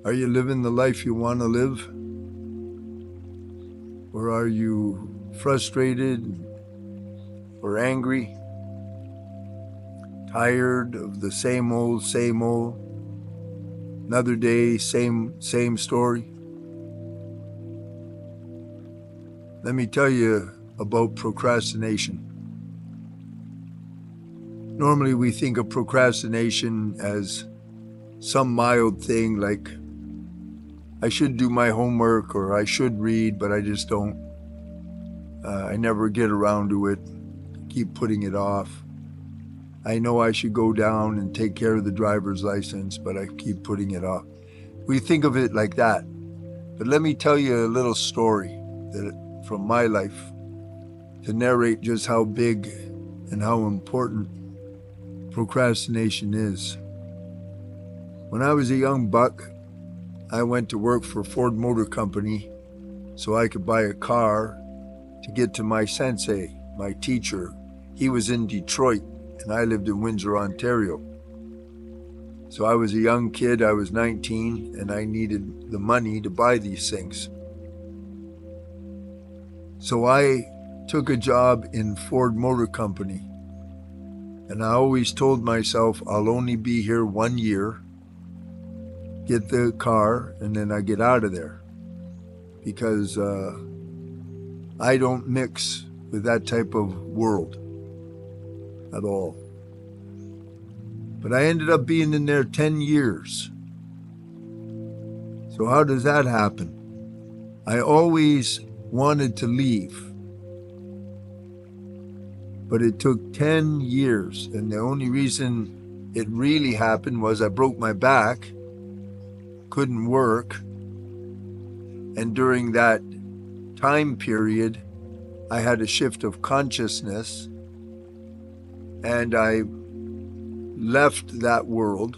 Are you living the life you want to live? Or are you frustrated or angry? Tired of the same old, another day, same story? Let me tell you about procrastination. Normally we think of procrastination as some mild thing like I should do my homework or I should read, but I just don't. I never get around to it. Keep putting it off. I know I should go down and take care of the driver's license, but I keep putting it off. We think of it like that. But let me tell you a little story from my life to narrate just how big and how important procrastination is. When I was a young buck, I went to work for Ford Motor Company so I could buy a car to get to my sensei, my teacher. He was in Detroit and I lived in Windsor, Ontario. So I was a young kid, I was 19, and I needed the money to buy these things. So I took a job in Ford Motor Company, and I always told myself I'll only be here 1 year, get the car, and then I get out of there, because I don't mix with that type of world at all. But I ended up being in there 10 years. So how does that happen? I always wanted to leave, but it took 10 years, and the only reason it really happened was I broke my back, couldn't work, and during that time period, I had a shift of consciousness, and I left that world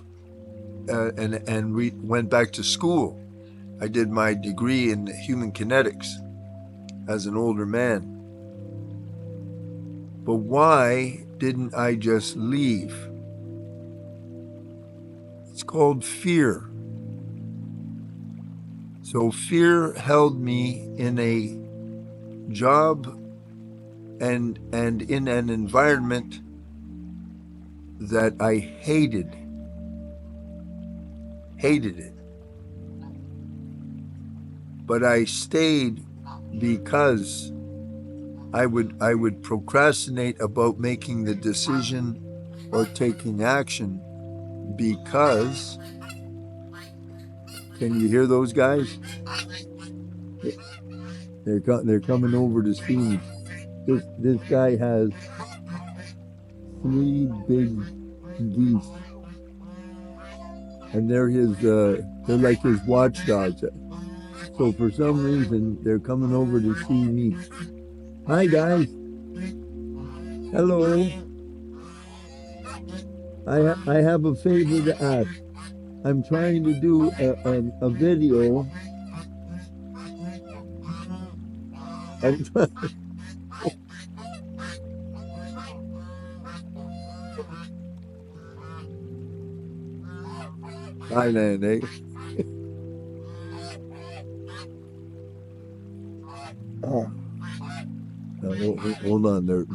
and we went back to school. I did my degree in human kinetics as an older man. But why didn't I just leave? It's called fear. So fear held me in a job and in an environment that I hated it. But I stayed because I would procrastinate about making the decision or taking action because, can you hear those guys? They're coming over to see me. This guy has 3 big geese, and they're like his watchdogs. So for some reason, they're coming over to see me. Hi guys. Hello. I have a favor to ask. I'm trying to do a video. Thailand, eh? Oh. Now, hold on, they're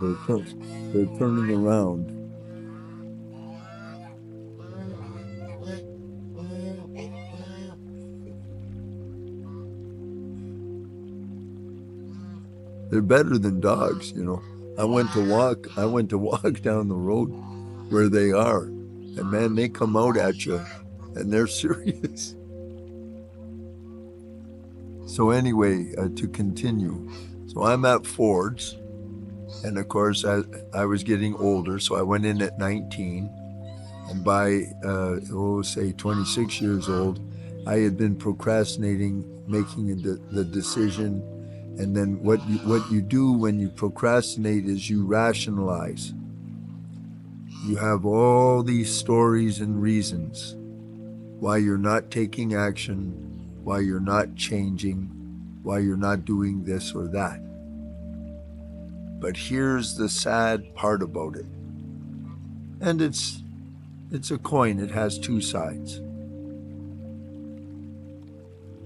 turning around. They're better than dogs, you know. I went to walk down the road where they are, and man, they come out at you, and they're serious. So anyway, to continue, so I'm at Ford's, and of course I was getting older, so I went in at 19, and by say 26 years old, I had been procrastinating making the decision. And then what you do when you procrastinate is you rationalize. You have all these stories and reasons why you're not taking action, why you're not changing, why you're not doing this or that. But here's the sad part about it. And it's a coin, it has 2 sides.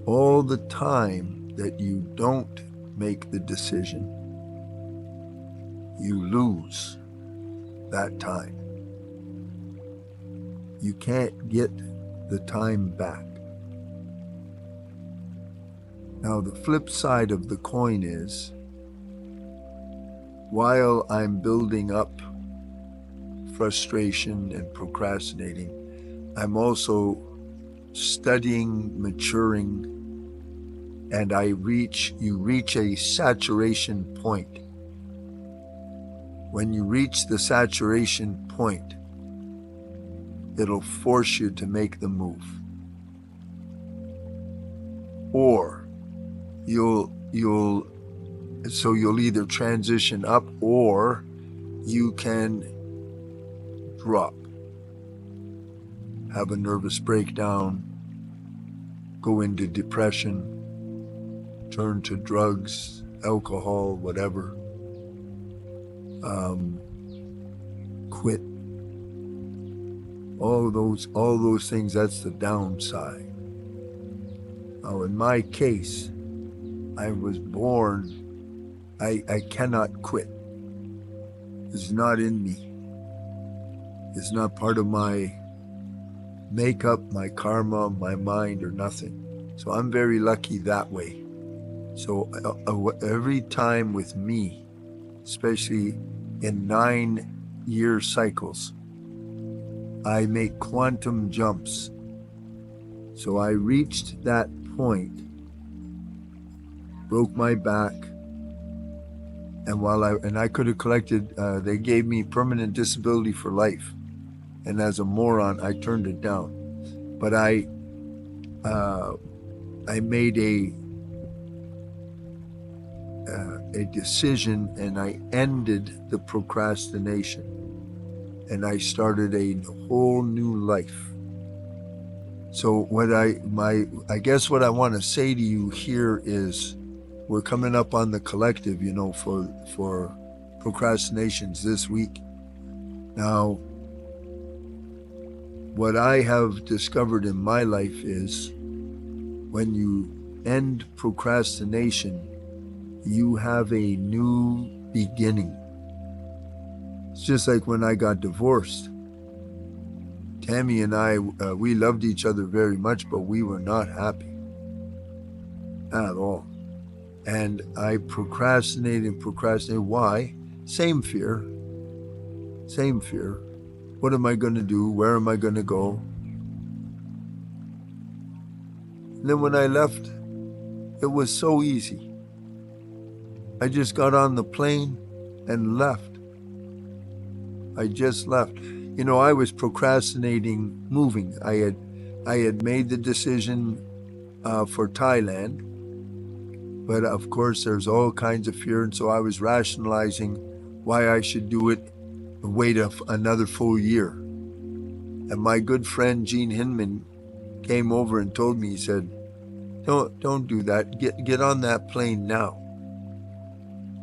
all the time that you don't make the decision, you lose that time. You can't get the time back. Now, the flip side of the coin is, while I'm building up frustration and procrastinating, I'm also studying, maturing, and you reach a saturation point. When you reach the saturation point, it'll force you to make the move. Or you'll either transition up, or you can drop, have a nervous breakdown, go into depression, turn to drugs, alcohol, whatever, quit. All those things, that's the downside. Now, in my case, I was born, I cannot quit. It's not in me. It's not part of my makeup, my karma, my mind, or nothing. So I'm very lucky that way. So every time with me, especially in 9-year cycles, I make quantum jumps. So I reached that point, broke my back, and I could have collected, they gave me permanent disability for life. And as a moron, I turned it down. But I made a decision, and I ended the procrastination, and I started a whole new life. So I guess what I want to say to you here is, we're coming up on the collective, for procrastinations this week. Now, what I have discovered in my life is, when you end procrastination, you have a new beginning. It's just like when I got divorced. Tammy and I, we loved each other very much, but we were not happy at all. And I procrastinated. Why? Same fear. What am I going to do? Where am I going to go? And then when I left, it was so easy. I just got on the plane and left. I just left. I was procrastinating moving. I had made the decision for Thailand, but of course there's all kinds of fear, and so I was rationalizing why I should do it and wait another full year. And my good friend Gene Hinman came over and told me, he said, don't do that. Get on that plane now.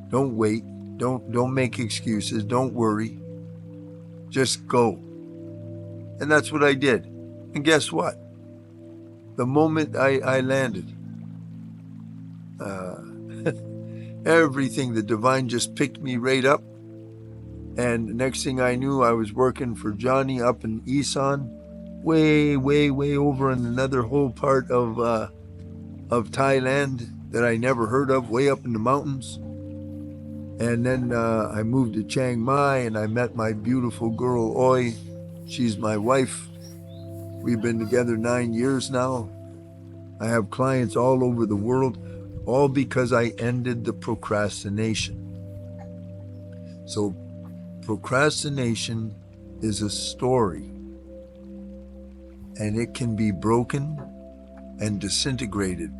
Don't wait. Don't make excuses. Don't worry. Just go. And that's what I did. And guess what? The moment I landed, everything, the divine just picked me right up. And the next thing I knew, I was working for Johnny up in Isan, way, way, way over in another whole part of Thailand that I never heard of, way up in the mountains. And then I moved to Chiang Mai, and I met my beautiful girl, Oi. She's my wife. We've been together 9 years now. I have clients all over the world, all because I ended the procrastination. So procrastination is a story, and it can be broken and disintegrated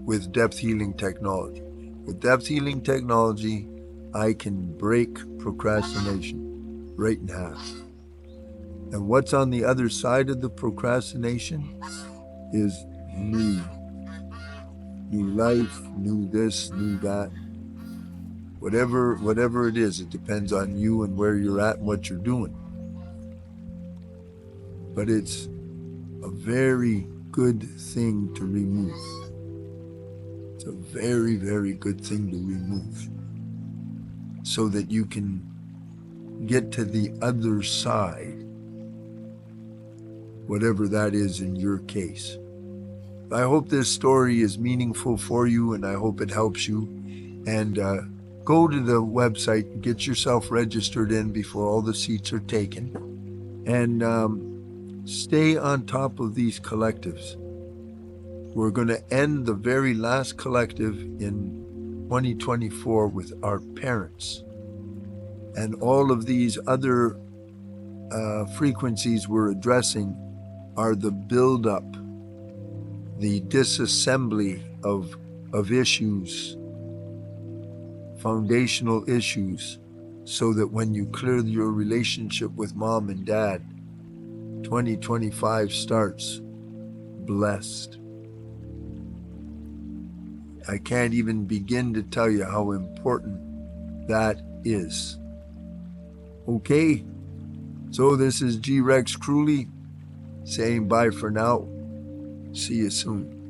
with depth healing technology. With depth healing technology, I can break procrastination right in half. And what's on the other side of the procrastination is new life, new this, new that. Whatever it is, it depends on you and where you're at and what you're doing. But it's a very good thing to remove. It's a very, very good thing to remove, so that you can get to the other side, whatever that is in your case. I hope this story is meaningful for you, and I hope it helps you. And go to the website, get yourself registered in before all the seats are taken, and stay on top of these collectives. We're going to end the very last collective in 2024 with our parents. And all of these other frequencies we're addressing are the buildup, the disassembly of issues, foundational issues, so that when you clear your relationship with mom and dad, 2025 starts blessed. I can't even begin to tell you how important that is. Okay, so this is G. Rex Kruhly saying bye for now. See you soon.